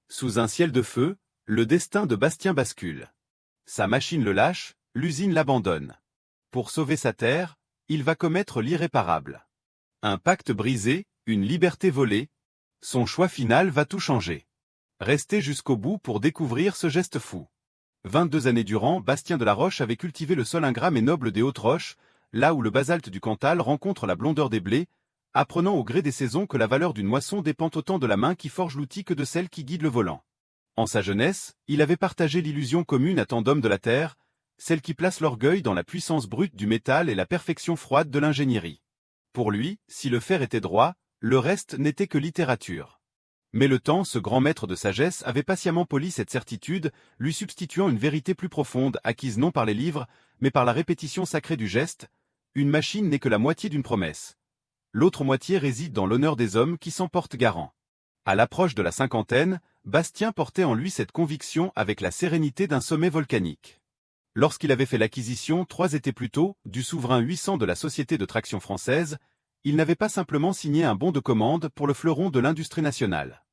Sous un ciel de feu, le destin de Bastien bascule. Sa machine le lâche, l'usine l'abandonne. Pour sauver sa terre, il va commettre l'irréparable. Un pacte brisé, une liberté volée. Son choix final va tout changer. Restez jusqu'au bout pour découvrir ce geste fou. 22 années durant, Bastien Delaroche avait cultivé le sol ingrat et noble des Hautes-Roches, là où le basalte du Cantal rencontre la blondeur des blés, apprenant au gré des saisons que la valeur d'une moisson dépend autant de la main qui forge l'outil que de celle qui guide le volant. En sa jeunesse, il avait partagé l'illusion commune à tant d'hommes de la terre, celle qui place l'orgueil dans la puissance brute du métal et la perfection froide de l'ingénierie. Pour lui, si le fer était droit, le reste n'était que littérature. Mais le temps, ce grand maître de sagesse, avait patiemment poli cette certitude, lui substituant une vérité plus profonde, acquise non par les livres, mais par la répétition sacrée du geste. Une machine n'est que la moitié d'une promesse. L'autre moitié réside dans l'honneur des hommes qui s'en portent garant. À l'approche de la cinquantaine, Bastien portait en lui cette conviction avec la sérénité d'un sommet volcanique. Lorsqu'il avait fait l'acquisition, 3 étés plus tôt, du souverain 800 de la Société de traction française, il n'avait pas simplement signé un bon de commande pour le fleuron de l'industrie nationale.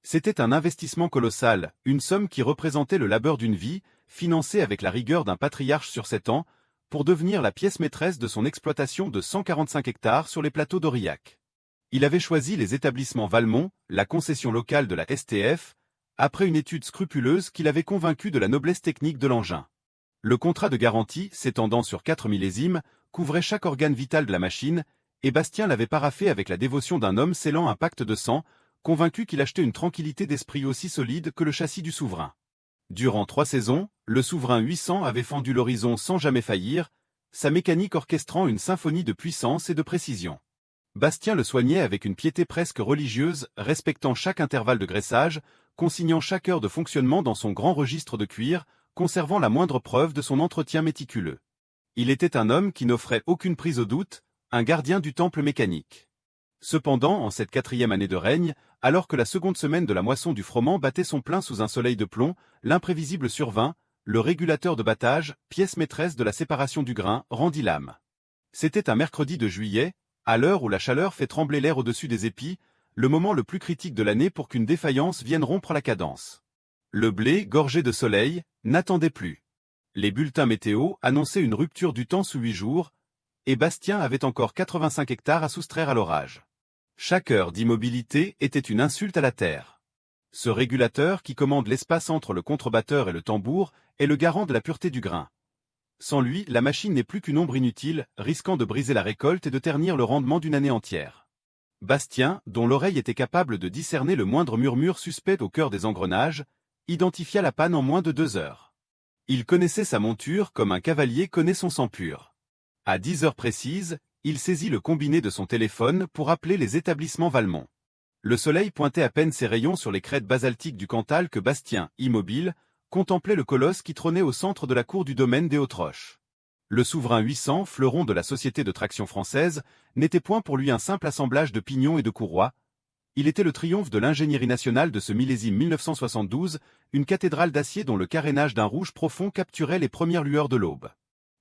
C'était un investissement colossal, une somme qui représentait le labeur d'une vie, financée avec la rigueur d'un patriarche sur 7 ans, pour devenir la pièce maîtresse de son exploitation de 145 hectares sur les plateaux d'Aurillac. Il avait choisi les établissements Valmont, la concession locale de la STF, après une étude scrupuleuse qui l'avait convaincu de la noblesse technique de l'engin. Le contrat de garantie, s'étendant sur 4 millésimes, couvrait chaque organe vital de la machine, et Bastien l'avait paraphé avec la dévotion d'un homme scellant un pacte de sang, convaincu qu'il achetait une tranquillité d'esprit aussi solide que le châssis du souverain. Durant 3 saisons, le souverain 800 avait fendu l'horizon sans jamais faillir, sa mécanique orchestrant une symphonie de puissance et de précision. Bastien le soignait avec une piété presque religieuse, respectant chaque intervalle de graissage, consignant chaque heure de fonctionnement dans son grand registre de cuir, conservant la moindre preuve de son entretien méticuleux. Il était un homme qui n'offrait aucune prise au doute, un gardien du temple mécanique. Cependant, en cette 4e année de règne, alors que la seconde semaine de la moisson du froment battait son plein sous un soleil de plomb, l'imprévisible survint, le régulateur de battage, pièce maîtresse de la séparation du grain, rendit l'âme. C'était un mercredi de juillet, à l'heure où la chaleur fait trembler l'air au-dessus des épis, le moment le plus critique de l'année pour qu'une défaillance vienne rompre la cadence. Le blé, gorgé de soleil, n'attendait plus. Les bulletins météo annonçaient une rupture du temps sous 8 jours, et Bastien avait encore 85 hectares à soustraire à l'orage. Chaque heure d'immobilité était une insulte à la terre. Ce régulateur qui commande l'espace entre le contrebatteur et le tambour est le garant de la pureté du grain. Sans lui, la machine n'est plus qu'une ombre inutile, risquant de briser la récolte et de ternir le rendement d'une année entière. Bastien, dont l'oreille était capable de discerner le moindre murmure suspect au cœur des engrenages, identifia la panne en moins de 2 heures. Il connaissait sa monture comme un cavalier connaît son sang pur. À 10 heures précises, il saisit le combiné de son téléphone pour appeler les établissements Valmont. Le soleil pointait à peine ses rayons sur les crêtes basaltiques du Cantal que Bastien, immobile, contemplait le colosse qui trônait au centre de la cour du domaine des Hautes-Roches. Le souverain 800, fleuron de la Société de traction française, n'était point pour lui un simple assemblage de pignons et de courroies. Il était le triomphe de l'ingénierie nationale de ce millésime 1972, une cathédrale d'acier dont le carénage d'un rouge profond capturait les premières lueurs de l'aube.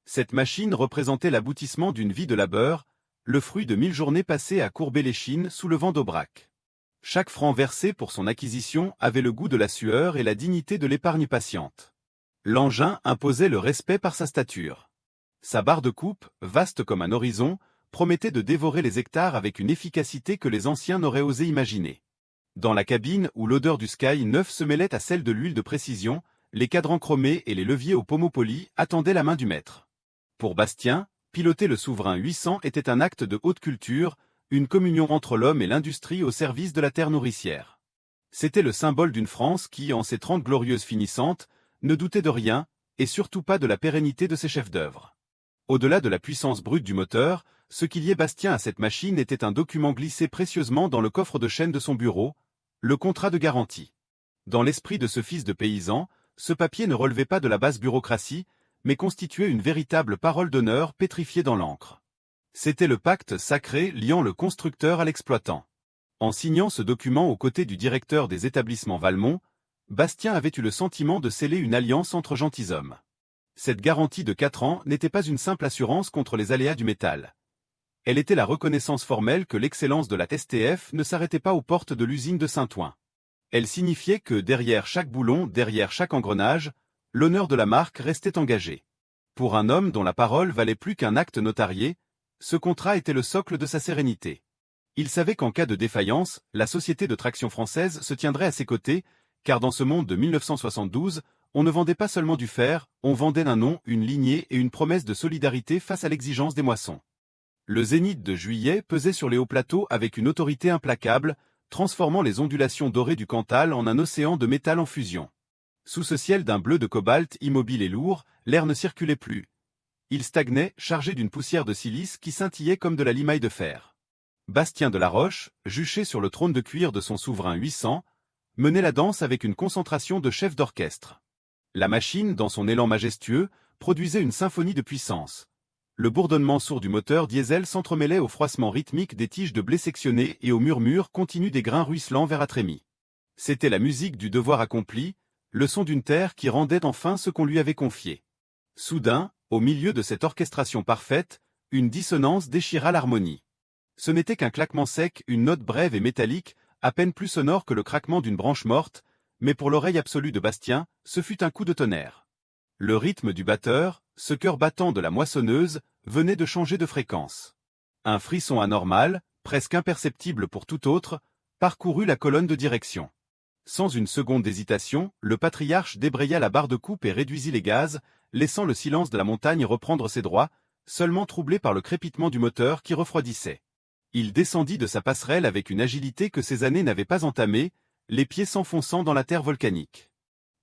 Cette machine représentait l'aboutissement d'une vie de labeur, le fruit de 1000 journées passées à courber l'échine sous le vent d'Aubrac. Chaque franc versé pour son acquisition avait le goût de la sueur et la dignité de l'épargne patiente. L'engin imposait le respect par sa stature. Sa barre de coupe, vaste comme un horizon, promettait de dévorer les hectares avec une efficacité que les anciens n'auraient osé imaginer. Dans la cabine où l'odeur du Sky neuf se mêlait à celle de l'huile de précision, les cadrans chromés et les leviers au pommeau poli attendaient la main du maître. Pour Bastien, piloter le souverain 800 était un acte de haute culture, une communion entre l'homme et l'industrie au service de la terre nourricière. C'était le symbole d'une France qui, en ses 30 glorieuses finissantes, ne doutait de rien, et surtout pas de la pérennité de ses chefs-d'œuvre. Au-delà de la puissance brute du moteur, ce qui liait Bastien à cette machine était un document glissé précieusement dans le coffre de chêne de son bureau, le contrat de garantie. Dans l'esprit de ce fils de paysan, ce papier ne relevait pas de la basse bureaucratie, mais constituait une véritable parole d'honneur pétrifiée dans l'encre. C'était le pacte sacré liant le constructeur à l'exploitant. En signant ce document aux côtés du directeur des établissements Valmont, Bastien avait eu le sentiment de sceller une alliance entre gentilshommes. Cette garantie de 4 ans n'était pas une simple assurance contre les aléas du métal. Elle était la reconnaissance formelle que l'excellence de la STF ne s'arrêtait pas aux portes de l'usine de Saint-Ouen. Elle signifiait que derrière chaque boulon, derrière chaque engrenage, l'honneur de la marque restait engagé. Pour un homme dont la parole valait plus qu'un acte notarié, ce contrat était le socle de sa sérénité. Il savait qu'en cas de défaillance, la société de traction française se tiendrait à ses côtés, car dans ce monde de 1972, on ne vendait pas seulement du fer, on vendait un nom, une lignée et une promesse de solidarité face à l'exigence des moissons. Le zénith de juillet pesait sur les hauts plateaux avec une autorité implacable, transformant les ondulations dorées du Cantal en un océan de métal en fusion. Sous ce ciel d'un bleu de cobalt immobile et lourd, l'air ne circulait plus. Il stagnait, chargé d'une poussière de silice qui scintillait comme de la limaille de fer. Bastien de la Roche, juché sur le trône de cuir de son souverain 800, menait la danse avec une concentration de chef d'orchestre. La machine, dans son élan majestueux, produisait une symphonie de puissance. Le bourdonnement sourd du moteur diesel s'entremêlait au froissement rythmique des tiges de blé sectionnées et au murmure continu des grains ruisselants vers Atrémy. C'était la musique du devoir accompli, le son d'une terre qui rendait enfin ce qu'on lui avait confié. Soudain, au milieu de cette orchestration parfaite, une dissonance déchira l'harmonie. Ce n'était qu'un claquement sec, une note brève et métallique, à peine plus sonore que le craquement d'une branche morte, mais pour l'oreille absolue de Bastien, ce fut un coup de tonnerre. Le rythme du batteur, ce cœur battant de la moissonneuse, venait de changer de fréquence. Un frisson anormal, presque imperceptible pour tout autre, parcourut la colonne de direction. Sans une seconde d'hésitation, le patriarche débraya la barre de coupe et réduisit les gaz, laissant le silence de la montagne reprendre ses droits, seulement troublé par le crépitement du moteur qui refroidissait. Il descendit de sa passerelle avec une agilité que ses années n'avaient pas entamée, les pieds s'enfonçant dans la terre volcanique.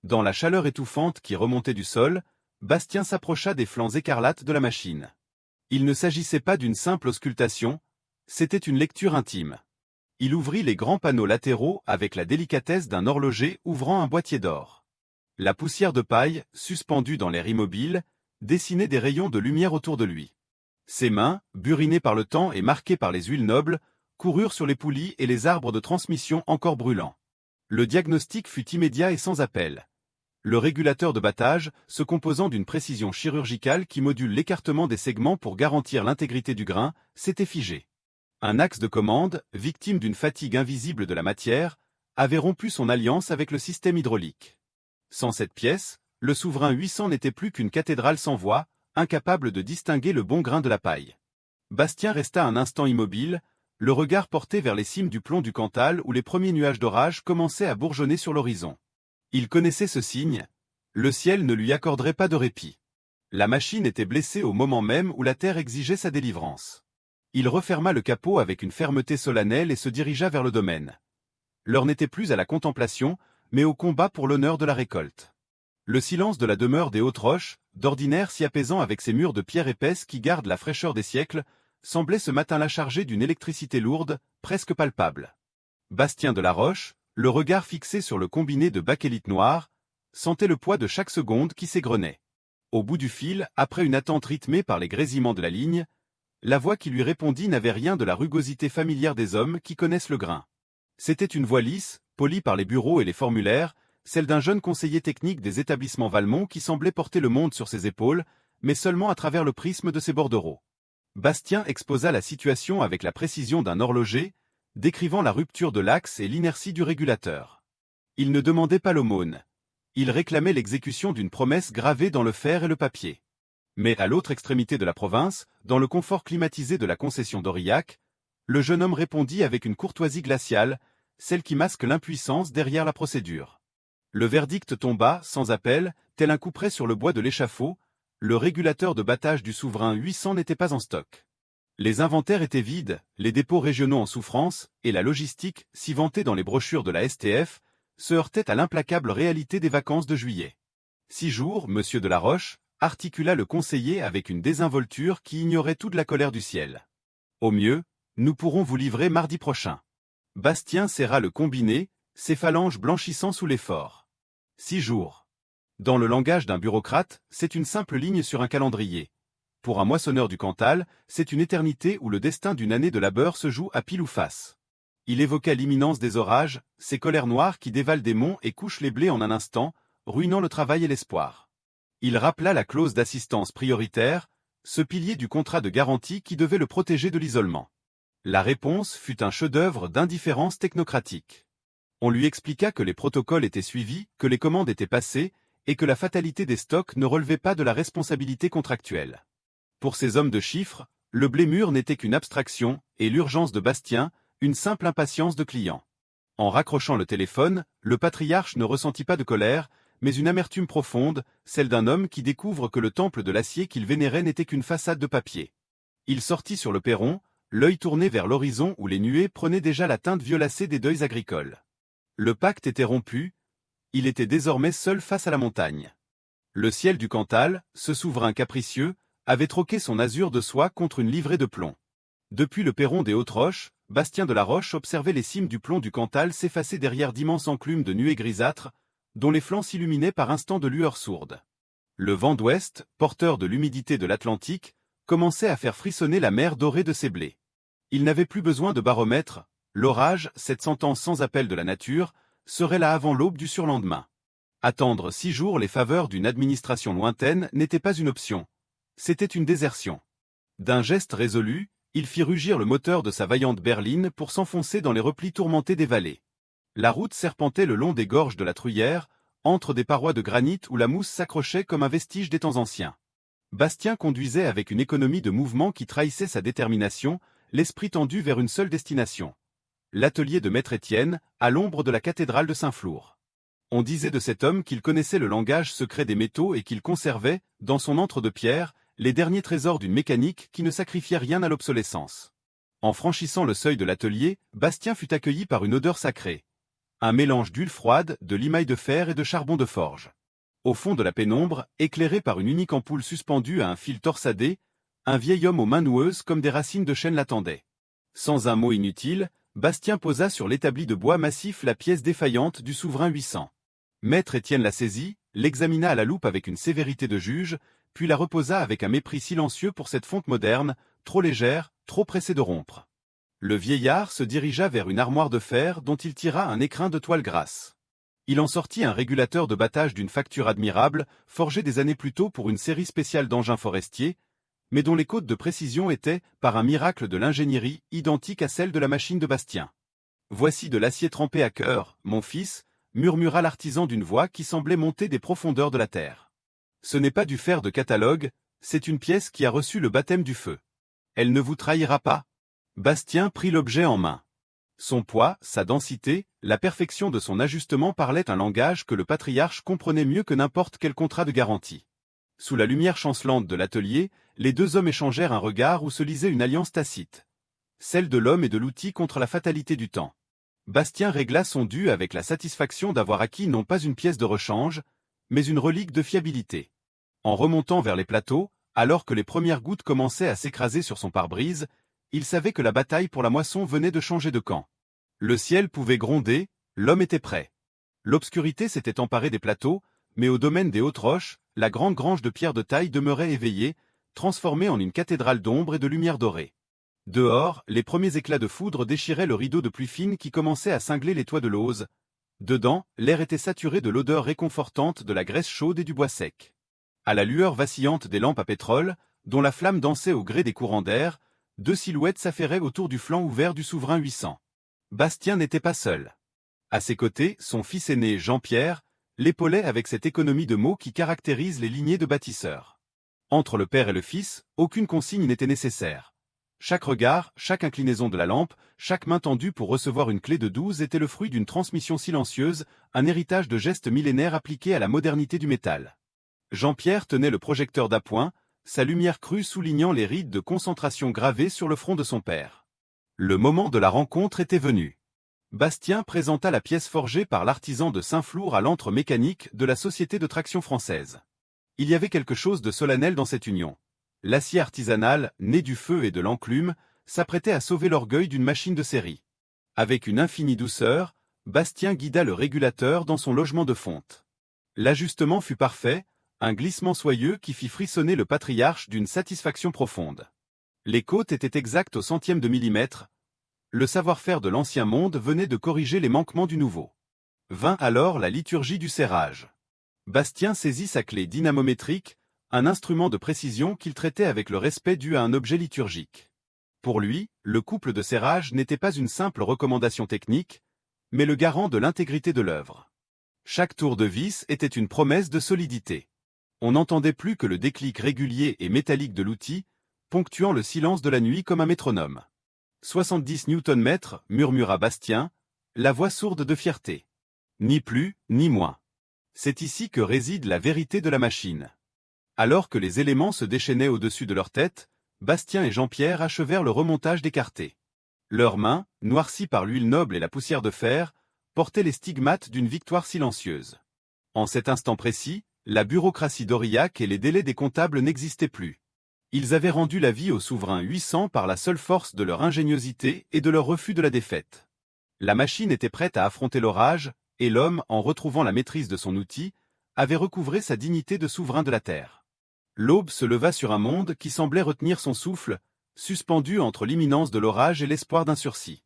Dans la chaleur étouffante qui remontait du sol, Bastien s'approcha des flancs écarlates de la machine. Il ne s'agissait pas d'une simple auscultation, c'était une lecture intime. Il ouvrit les grands panneaux latéraux avec la délicatesse d'un horloger ouvrant un boîtier d'or. La poussière de paille, suspendue dans l'air immobile, dessinait des rayons de lumière autour de lui. Ses mains, burinées par le temps et marquées par les huiles nobles, coururent sur les poulies et les arbres de transmission encore brûlants. Le diagnostic fut immédiat et sans appel. Le régulateur de battage, se composant d'une précision chirurgicale qui module l'écartement des segments pour garantir l'intégrité du grain, s'était figé. Un axe de commande, victime d'une fatigue invisible de la matière, avait rompu son alliance avec le système hydraulique. Sans cette pièce, le souverain 800 n'était plus qu'une cathédrale sans voix, incapable de distinguer le bon grain de la paille. Bastien resta un instant immobile, le regard porté vers les cimes du plomb du Cantal où les premiers nuages d'orage commençaient à bourgeonner sur l'horizon. Il connaissait ce signe, le ciel ne lui accorderait pas de répit. La machine était blessée au moment même où la terre exigeait sa délivrance. Il referma le capot avec une fermeté solennelle et se dirigea vers le domaine. L'heure n'était plus à la contemplation, mais au combat pour l'honneur de la récolte. Le silence de la demeure des Hautes Roches, d'ordinaire si apaisant avec ses murs de pierre épaisse qui gardent la fraîcheur des siècles, semblait ce matin-là chargé d'une électricité lourde, presque palpable. Bastien de la Roche, le regard fixé sur le combiné de bakélite noire, sentait le poids de chaque seconde qui s'égrenait. Au bout du fil, après une attente rythmée par les grésillements de la ligne, la voix qui lui répondit n'avait rien de la rugosité familière des hommes qui connaissent le grain. C'était une voix lisse, polie par les bureaux et les formulaires, celle d'un jeune conseiller technique des établissements Valmont qui semblait porter le monde sur ses épaules, mais seulement à travers le prisme de ses bordereaux. Bastien exposa la situation avec la précision d'un horloger, décrivant la rupture de l'axe et l'inertie du régulateur. Il ne demandait pas l'aumône. Il réclamait l'exécution d'une promesse gravée dans le fer et le papier. Mais à l'autre extrémité de la province, dans le confort climatisé de la concession d'Aurillac, le jeune homme répondit avec une courtoisie glaciale, celle qui masque l'impuissance derrière la procédure. Le verdict tomba, sans appel, tel un couperet sur le bois de l'échafaud, le régulateur de battage du souverain 800 n'était pas en stock. Les inventaires étaient vides, les dépôts régionaux en souffrance, et la logistique, si vantée dans les brochures de la STF, se heurtait à l'implacable réalité des vacances de juillet. 6 jours, monsieur de la Roche, articula le conseiller avec une désinvolture qui ignorait toute la colère du ciel. Au mieux, nous pourrons vous livrer mardi prochain. Bastien serra le combiné, ses phalanges blanchissant sous l'effort. 6 jours. Dans le langage d'un bureaucrate, c'est une simple ligne sur un calendrier. Pour un moissonneur du Cantal, c'est une éternité où le destin d'une année de labeur se joue à pile ou face. Il évoqua l'imminence des orages, ces colères noires qui dévalent des monts et couchent les blés en un instant, ruinant le travail et l'espoir. Il rappela la clause d'assistance prioritaire, ce pilier du contrat de garantie qui devait le protéger de l'isolement. La réponse fut un chef-d'œuvre d'indifférence technocratique. On lui expliqua que les protocoles étaient suivis, que les commandes étaient passées, et que la fatalité des stocks ne relevait pas de la responsabilité contractuelle. Pour ces hommes de chiffres, le blé mûr n'était qu'une abstraction, et l'urgence de Bastien, une simple impatience de client. En raccrochant le téléphone, le patriarche ne ressentit pas de colère, mais une amertume profonde, celle d'un homme qui découvre que le temple de l'acier qu'il vénérait n'était qu'une façade de papier. Il sortit sur le perron, l'œil tourné vers l'horizon où les nuées prenaient déjà la teinte violacée des deuils agricoles. Le pacte était rompu, il était désormais seul face à la montagne. Le ciel du Cantal, ce souverain capricieux, avait troqué son azur de soie contre une livrée de plomb. Depuis le perron des Hautes-Roches, Bastien de la Roche observait les cimes du plomb du Cantal s'effacer derrière d'immenses enclumes de nuées grisâtres, dont les flancs s'illuminaient par instants de lueurs sourdes. Le vent d'ouest, porteur de l'humidité de l'Atlantique, commençait à faire frissonner la mer dorée de ses blés. Il n'avait plus besoin de baromètre, l'orage, cette sentence sans appel de la nature, serait là avant l'aube du surlendemain. Attendre 6 jours les faveurs d'une administration lointaine n'était pas une option. C'était une désertion. D'un geste résolu, il fit rugir le moteur de sa vaillante berline pour s'enfoncer dans les replis tourmentés des vallées. La route serpentait le long des gorges de la Truyère, entre des parois de granit où la mousse s'accrochait comme un vestige des temps anciens. Bastien conduisait avec une économie de mouvement qui trahissait sa détermination, l'esprit tendu vers une seule destination. L'atelier de Maître Étienne, à l'ombre de la cathédrale de Saint-Flour. On disait de cet homme qu'il connaissait le langage secret des métaux et qu'il conservait, dans son antre de pierre, les derniers trésors d'une mécanique qui ne sacrifiait rien à l'obsolescence. En franchissant le seuil de l'atelier, Bastien fut accueilli par une odeur sacrée. Un mélange d'huile froide, de limaille de fer et de charbon de forge. Au fond de la pénombre, éclairé par une unique ampoule suspendue à un fil torsadé, un vieil homme aux mains noueuses comme des racines de chêne l'attendait. Sans un mot inutile, Bastien posa sur l'établi de bois massif la pièce défaillante du souverain 800. Maître Étienne la saisit, l'examina à la loupe avec une sévérité de juge, puis la reposa avec un mépris silencieux pour cette fonte moderne, trop légère, trop pressée de rompre. Le vieillard se dirigea vers une armoire de fer dont il tira un écrin de toile grasse. Il en sortit un régulateur de battage d'une facture admirable, forgé des années plus tôt pour une série spéciale d'engins forestiers, mais dont les côtes de précision étaient, par un miracle de l'ingénierie, identiques à celles de la machine de Bastien. « Voici de l'acier trempé à cœur, mon fils », murmura l'artisan d'une voix qui semblait monter des profondeurs de la terre. Ce n'est pas du fer de catalogue, c'est une pièce qui a reçu le baptême du feu. Elle ne vous trahira pas. Bastien prit l'objet en main. Son poids, sa densité, la perfection de son ajustement parlaient un langage que le patriarche comprenait mieux que n'importe quel contrat de garantie. Sous la lumière chancelante de l'atelier, les deux hommes échangèrent un regard où se lisait une alliance tacite. Celle de l'homme et de l'outil contre la fatalité du temps. Bastien régla son dû avec la satisfaction d'avoir acquis non pas une pièce de rechange, mais une relique de fiabilité. En remontant vers les plateaux, alors que les premières gouttes commençaient à s'écraser sur son pare-brise, il savait que la bataille pour la moisson venait de changer de camp. Le ciel pouvait gronder, l'homme était prêt. L'obscurité s'était emparée des plateaux, mais au domaine des Hautes-Roches, la grande grange de pierre de taille demeurait éveillée, transformée en une cathédrale d'ombre et de lumière dorée. Dehors, les premiers éclats de foudre déchiraient le rideau de pluie fine qui commençait à cingler les toits de l'Auze. Dedans, l'air était saturé de l'odeur réconfortante de la graisse chaude et du bois sec. À la lueur vacillante des lampes à pétrole, dont la flamme dansait au gré des courants d'air, deux silhouettes s'affairaient autour du flanc ouvert du souverain 800. Bastien n'était pas seul. À ses côtés, son fils aîné Jean-Pierre l'épaulait avec cette économie de mots qui caractérise les lignées de bâtisseurs. Entre le père et le fils, aucune consigne n'était nécessaire. Chaque regard, chaque inclinaison de la lampe, chaque main tendue pour recevoir une clé de 12 était le fruit d'une transmission silencieuse, un héritage de gestes millénaires appliqués à la modernité du métal. Jean-Pierre tenait le projecteur d'appoint, sa lumière crue soulignant les rides de concentration gravées sur le front de son père. Le moment de la rencontre était venu. Bastien présenta la pièce forgée par l'artisan de Saint-Flour à l'antre mécanique de la Société de traction française. Il y avait quelque chose de solennel dans cette union. L'acier artisanal, né du feu et de l'enclume, s'apprêtait à sauver l'orgueil d'une machine de série. Avec une infinie douceur, Bastien guida le régulateur dans son logement de fonte. L'ajustement fut parfait, un glissement soyeux qui fit frissonner le patriarche d'une satisfaction profonde. Les côtes étaient exactes au centième de millimètre. Le savoir-faire de l'ancien monde venait de corriger les manquements du nouveau. Vint alors la liturgie du serrage. Bastien saisit sa clé dynamométrique, un instrument de précision qu'il traitait avec le respect dû à un objet liturgique. Pour lui, le couple de serrage n'était pas une simple recommandation technique, mais le garant de l'intégrité de l'œuvre. Chaque tour de vis était une promesse de solidité. On n'entendait plus que le déclic régulier et métallique de l'outil, ponctuant le silence de la nuit comme un métronome. 70 Nm, murmura Bastien, la voix sourde de fierté. Ni plus, ni moins. C'est ici que réside la vérité de la machine. Alors que les éléments se déchaînaient au-dessus de leur tête, Bastien et Jean-Pierre achevèrent le remontage des quartés. Leurs mains, noircies par l'huile noble et la poussière de fer, portaient les stigmates d'une victoire silencieuse. En cet instant précis, la bureaucratie d'Aurillac et les délais des comptables n'existaient plus. Ils avaient rendu la vie aux souverains 800 par la seule force de leur ingéniosité et de leur refus de la défaite. La machine était prête à affronter l'orage, et l'homme, en retrouvant la maîtrise de son outil, avait recouvré sa dignité de souverain de la terre. L'aube se leva sur un monde qui semblait retenir son souffle, suspendu entre l'imminence de l'orage et l'espoir d'un sursis.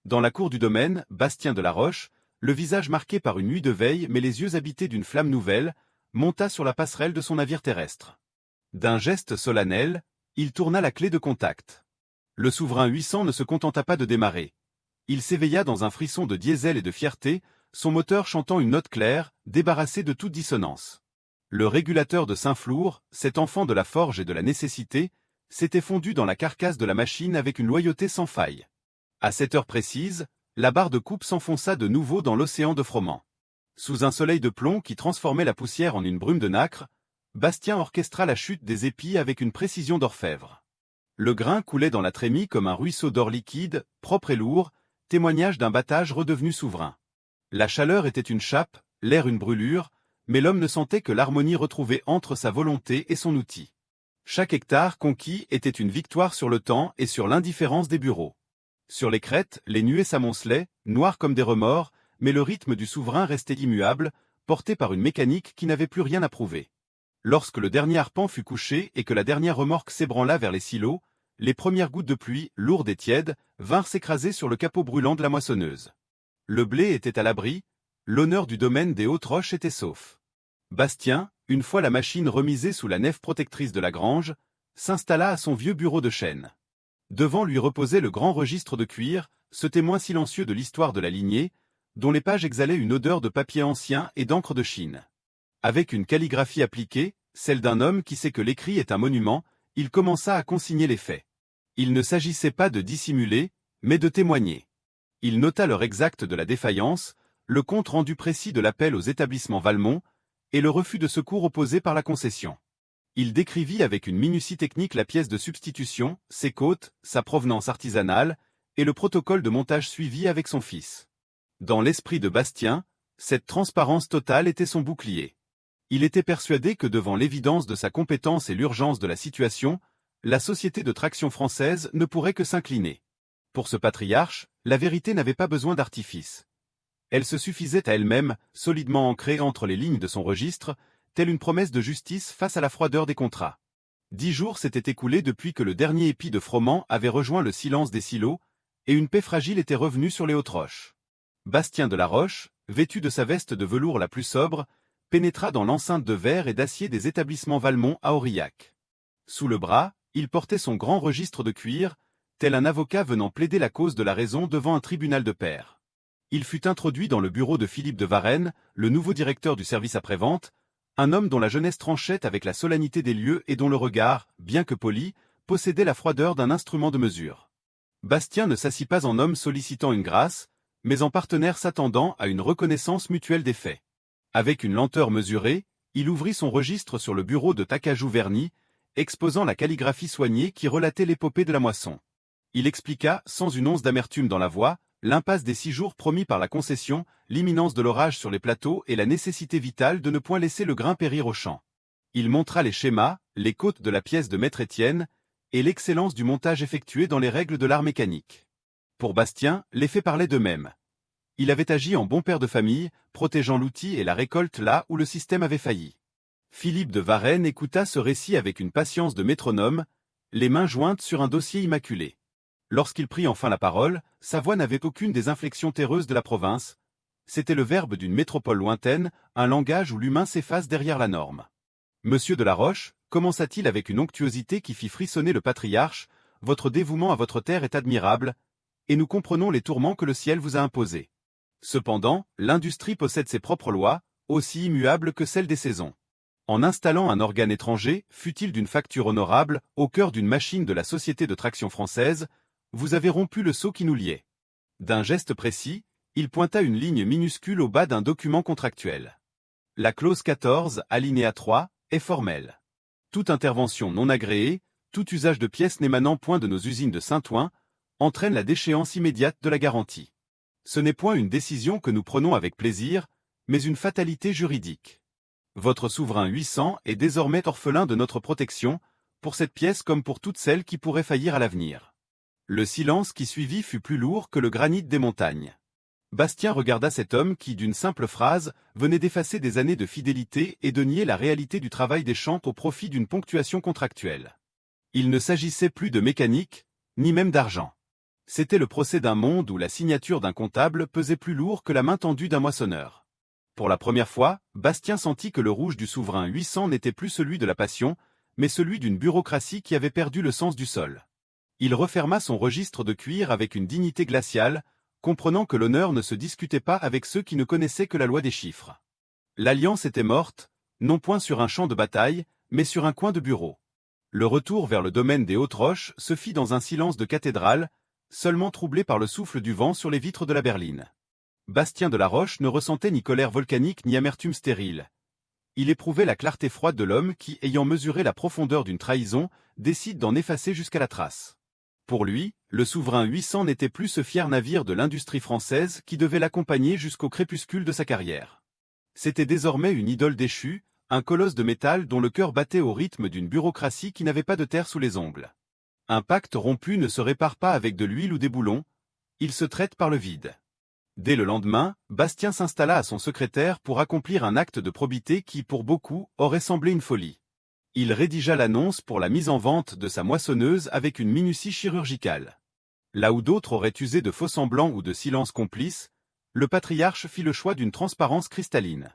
Dans la cour du domaine, Bastien de la Roche, le visage marqué par une nuit de veille mais les yeux habités d'une flamme nouvelle, monta sur la passerelle de son navire terrestre. D'un geste solennel, il tourna la clé de contact. Le souverain 800 ne se contenta pas de démarrer. Il s'éveilla dans un frisson de diesel et de fierté, son moteur chantant une note claire, débarrassée de toute dissonance. Le régulateur de Saint-Flour, cet enfant de la forge et de la nécessité, s'était fondu dans la carcasse de la machine avec une loyauté sans faille. À cette heure précise, la barre de coupe s'enfonça de nouveau dans l'océan de Froment. Sous un soleil de plomb qui transformait la poussière en une brume de nacre, Bastien orchestra la chute des épis avec une précision d'orfèvre. Le grain coulait dans la trémie comme un ruisseau d'or liquide, propre et lourd, témoignage d'un battage redevenu souverain. La chaleur était une chape, l'air une brûlure, mais l'homme ne sentait que l'harmonie retrouvée entre sa volonté et son outil. Chaque hectare conquis était une victoire sur le temps et sur l'indifférence des bureaux. Sur les crêtes, les nuées s'amoncelaient, noires comme des remords, mais le rythme du souverain restait immuable, porté par une mécanique qui n'avait plus rien à prouver. Lorsque le dernier arpent fut couché et que la dernière remorque s'ébranla vers les silos, les premières gouttes de pluie, lourdes et tièdes, vinrent s'écraser sur le capot brûlant de la moissonneuse. Le blé était à l'abri, l'honneur du domaine des Hautes-Roches était sauf. Bastien, une fois la machine remisée sous la nef protectrice de la grange, s'installa à son vieux bureau de chêne. Devant lui reposait le grand registre de cuir, ce témoin silencieux de l'histoire de la lignée, dont les pages exhalaient une odeur de papier ancien et d'encre de Chine. Avec une calligraphie appliquée, celle d'un homme qui sait que l'écrit est un monument, il commença à consigner les faits. Il ne s'agissait pas de dissimuler, mais de témoigner. Il nota l'heure exacte de la défaillance, le compte rendu précis de l'appel aux établissements Valmont, et le refus de secours opposé par la concession. Il décrivit avec une minutie technique la pièce de substitution, ses côtes, sa provenance artisanale, et le protocole de montage suivi avec son fils. Dans l'esprit de Bastien, cette transparence totale était son bouclier. Il était persuadé que devant l'évidence de sa compétence et l'urgence de la situation, la société de traction française ne pourrait que s'incliner. Pour ce patriarche, la vérité n'avait pas besoin d'artifice. Elle se suffisait à elle-même, solidement ancrée entre les lignes de son registre, telle une promesse de justice face à la froideur des contrats. 10 jours s'étaient écoulés depuis que le dernier épi de Froment avait rejoint le silence des silos, et une paix fragile était revenue sur les Hautes-Roches. Bastien de la Roche, vêtu de sa veste de velours la plus sobre, pénétra dans l'enceinte de verre et d'acier des établissements Valmont à Aurillac. Sous le bras, il portait son grand registre de cuir, tel un avocat venant plaider la cause de la raison devant un tribunal de pairs. Il fut introduit dans le bureau de Philippe de Varenne, le nouveau directeur du service après-vente, un homme dont la jeunesse tranchait avec la solennité des lieux et dont le regard, bien que poli, possédait la froideur d'un instrument de mesure. Bastien ne s'assit pas en homme sollicitant une grâce, mais en partenaire s'attendant à une reconnaissance mutuelle des faits. Avec une lenteur mesurée, il ouvrit son registre sur le bureau de Tacajou verni, exposant la calligraphie soignée qui relatait l'épopée de la moisson. Il expliqua, sans une once d'amertume dans la voix, l'impasse des 6 jours promis par la concession, l'imminence de l'orage sur les plateaux et la nécessité vitale de ne point laisser le grain périr au champ. Il montra les schémas, les côtes de la pièce de Maître Étienne, et l'excellence du montage effectué dans les règles de l'art mécanique. Pour Bastien, les faits parlaient d'eux-mêmes. Il avait agi en bon père de famille, protégeant l'outil et la récolte là où le système avait failli. Philippe de Varenne écouta ce récit avec une patience de métronome, les mains jointes sur un dossier immaculé. Lorsqu'il prit enfin la parole, sa voix n'avait aucune des inflexions terreuses de la province. C'était le verbe d'une métropole lointaine, un langage où l'humain s'efface derrière la norme. Monsieur de la Roche, commença-t-il avec une onctuosité qui fit frissonner le patriarche, votre dévouement à votre terre est admirable, et nous comprenons les tourments que le ciel vous a imposés. Cependant, l'industrie possède ses propres lois, aussi immuables que celles des saisons. En installant un organe étranger, fût-il d'une facture honorable, au cœur d'une machine de la société de traction française, vous avez rompu le sceau qui nous liait. D'un geste précis, il pointa une ligne minuscule au bas d'un document contractuel. La clause 14, alinéa 3, est formelle. Toute intervention non agréée, tout usage de pièces n'émanant point de nos usines de Saint-Ouen, entraîne la déchéance immédiate de la garantie. Ce n'est point une décision que nous prenons avec plaisir, mais une fatalité juridique. Votre souverain 800 est désormais orphelin de notre protection, pour cette pièce comme pour toutes celles qui pourraient faillir à l'avenir. Le silence qui suivit fut plus lourd que le granit des montagnes. Bastien regarda cet homme qui, d'une simple phrase, venait d'effacer des années de fidélité et de nier la réalité du travail des champs au profit d'une ponctuation contractuelle. Il ne s'agissait plus de mécanique, ni même d'argent. C'était le procès d'un monde où la signature d'un comptable pesait plus lourd que la main tendue d'un moissonneur. Pour la première fois, Bastien sentit que le rouge du souverain 800 n'était plus celui de la passion, mais celui d'une bureaucratie qui avait perdu le sens du sol. Il referma son registre de cuir avec une dignité glaciale, comprenant que l'honneur ne se discutait pas avec ceux qui ne connaissaient que la loi des chiffres. L'alliance était morte, non point sur un champ de bataille, mais sur un coin de bureau. Le retour vers le domaine des Hautes-Roches se fit dans un silence de cathédrale, seulement troublé par le souffle du vent sur les vitres de la berline. Bastien de la Roche ne ressentait ni colère volcanique ni amertume stérile. Il éprouvait la clarté froide de l'homme qui, ayant mesuré la profondeur d'une trahison, décide d'en effacer jusqu'à la trace. Pour lui, le souverain 800 n'était plus ce fier navire de l'industrie française qui devait l'accompagner jusqu'au crépuscule de sa carrière. C'était désormais une idole déchue, un colosse de métal dont le cœur battait au rythme d'une bureaucratie qui n'avait pas de terre sous les ongles. Un pacte rompu ne se répare pas avec de l'huile ou des boulons, il se traite par le vide. Dès le lendemain, Bastien s'installa à son secrétaire pour accomplir un acte de probité qui, pour beaucoup, aurait semblé une folie. Il rédigea l'annonce pour la mise en vente de sa moissonneuse avec une minutie chirurgicale. Là où d'autres auraient usé de faux-semblants ou de silence complice, le patriarche fit le choix d'une transparence cristalline.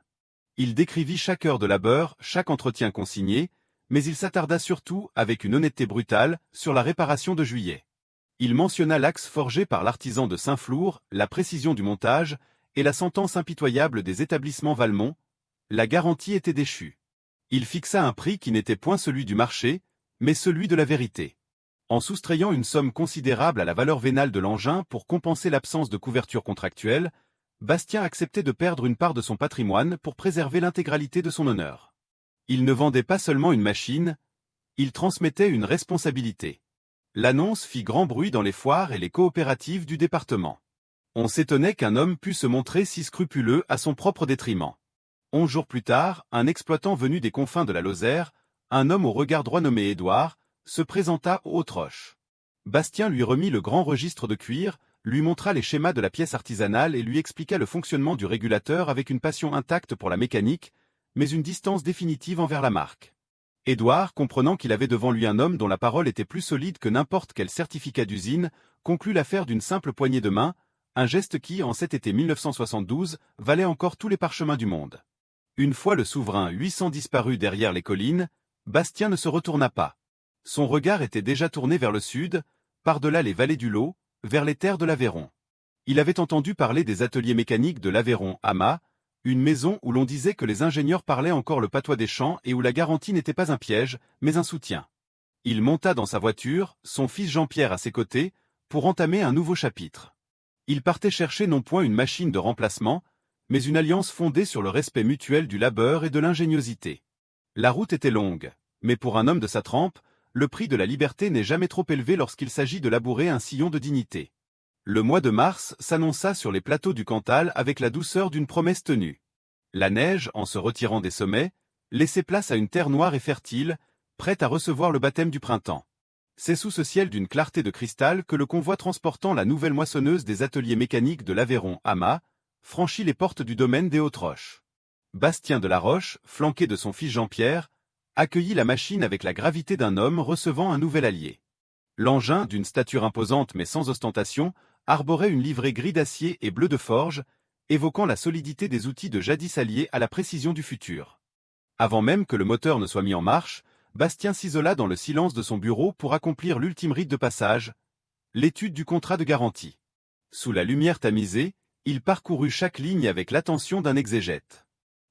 Il décrivit chaque heure de labeur, chaque entretien consigné, mais il s'attarda surtout, avec une honnêteté brutale, sur la réparation de juillet. Il mentionna l'axe forgé par l'artisan de Saint-Flour, la précision du montage, et la sentence impitoyable des établissements Valmont. La garantie était déchue. Il fixa un prix qui n'était point celui du marché, mais celui de la vérité. En soustrayant une somme considérable à la valeur vénale de l'engin pour compenser l'absence de couverture contractuelle, Bastien acceptait de perdre une part de son patrimoine pour préserver l'intégralité de son honneur. Il ne vendait pas seulement une machine, il transmettait une responsabilité. L'annonce fit grand bruit dans les foires et les coopératives du département. On s'étonnait qu'un homme pût se montrer si scrupuleux à son propre détriment. 11 jours plus tard, un exploitant venu des confins de la Lozère, un homme au regard droit nommé Édouard, se présenta aux Hautes-Roches. Bastien lui remit le grand registre de cuir, lui montra les schémas de la pièce artisanale et lui expliqua le fonctionnement du régulateur avec une passion intacte pour la mécanique, mais une distance définitive envers la marque. Édouard, comprenant qu'il avait devant lui un homme dont la parole était plus solide que n'importe quel certificat d'usine, conclut l'affaire d'une simple poignée de main, un geste qui, en cet été 1972, valait encore tous les parchemins du monde. Une fois le souverain 800 disparu derrière les collines, Bastien ne se retourna pas. Son regard était déjà tourné vers le sud, par-delà les vallées du Lot, vers les terres de l'Aveyron. Il avait entendu parler des ateliers mécaniques de l'Aveyron Ama, une maison où l'on disait que les ingénieurs parlaient encore le patois des champs et où la garantie n'était pas un piège, mais un soutien. Il monta dans sa voiture, son fils Jean-Pierre à ses côtés, pour entamer un nouveau chapitre. Il partait chercher non point une machine de remplacement, mais une alliance fondée sur le respect mutuel du labeur et de l'ingéniosité. La route était longue, mais pour un homme de sa trempe, le prix de la liberté n'est jamais trop élevé lorsqu'il s'agit de labourer un sillon de dignité. Le mois de mars s'annonça sur les plateaux du Cantal avec la douceur d'une promesse tenue. La neige, en se retirant des sommets, laissait place à une terre noire et fertile, prête à recevoir le baptême du printemps. C'est sous ce ciel d'une clarté de cristal que le convoi transportant la nouvelle moissonneuse des ateliers mécaniques de l'Aveyron Ama franchit les portes du domaine des Hautes-Roches. Bastien de la Roche, flanqué de son fils Jean-Pierre, accueillit la machine avec la gravité d'un homme recevant un nouvel allié. L'engin, d'une stature imposante mais sans ostentation, arborait une livrée gris d'acier et bleu de forge, évoquant la solidité des outils de jadis alliés à la précision du futur. Avant même que le moteur ne soit mis en marche, Bastien s'isola dans le silence de son bureau pour accomplir l'ultime rite de passage, l'étude du contrat de garantie. Sous la lumière tamisée, Il parcourut chaque ligne avec l'attention d'un exégète.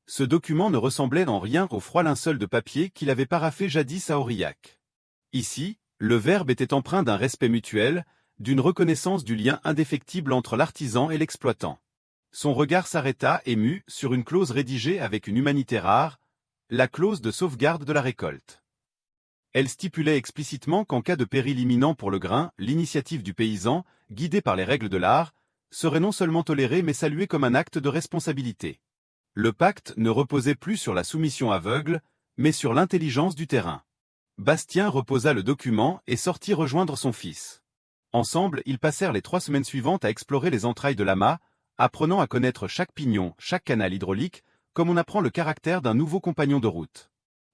Ce document ne ressemblait en rien au froid linceul de papier qu'il avait paraphé jadis à Aurillac. Ici, le verbe était empreint d'un respect mutuel, d'une reconnaissance du lien indéfectible entre l'artisan et l'exploitant. Son regard s'arrêta, ému, sur une clause rédigée avec une humanité rare, la clause de sauvegarde de la récolte. Elle stipulait explicitement qu'en cas de péril imminent pour le grain, l'initiative du paysan, guidée par les règles de l'art, serait non seulement tolérée mais saluée comme un acte de responsabilité. Le pacte ne reposait plus sur la soumission aveugle, mais sur l'intelligence du terrain. Bastien reposa le document et sortit rejoindre son fils. Ensemble, ils passèrent les 3 semaines suivantes à explorer les entrailles de l'amas, apprenant à connaître chaque pignon, chaque canal hydraulique, comme on apprend le caractère d'un nouveau compagnon de route.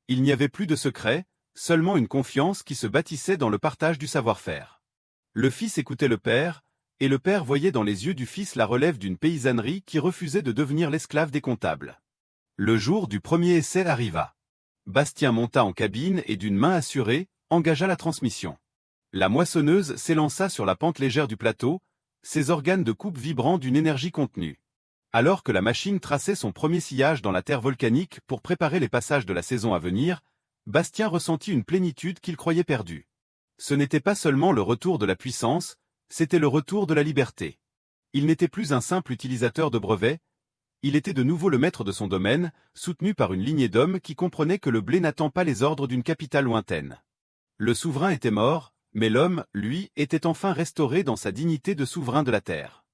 Il n'y avait plus de secret, seulement une confiance qui se bâtissait dans le partage du savoir-faire. Le fils écoutait le père, et le père voyait dans les yeux du fils la relève d'une paysannerie qui refusait de devenir l'esclave des comptables. Le jour du premier essai arriva. Bastien monta en cabine et d'une main assurée, engagea la transmission. La moissonneuse s'élança sur la pente légère du plateau, ses organes de coupe vibrant d'une énergie contenue. Alors que la machine traçait son premier sillage dans la terre volcanique pour préparer les passages de la saison à venir, Bastien ressentit une plénitude qu'il croyait perdue. Ce n'était pas seulement le retour de la puissance, c'était le retour de la liberté. Il n'était plus un simple utilisateur de brevets, il était de nouveau le maître de son domaine, soutenu par une lignée d'hommes qui comprenaient que le blé n'attend pas les ordres d'une capitale lointaine. Le souverain était mort, mais l'homme, lui, était enfin restauré dans sa dignité de souverain de la terre.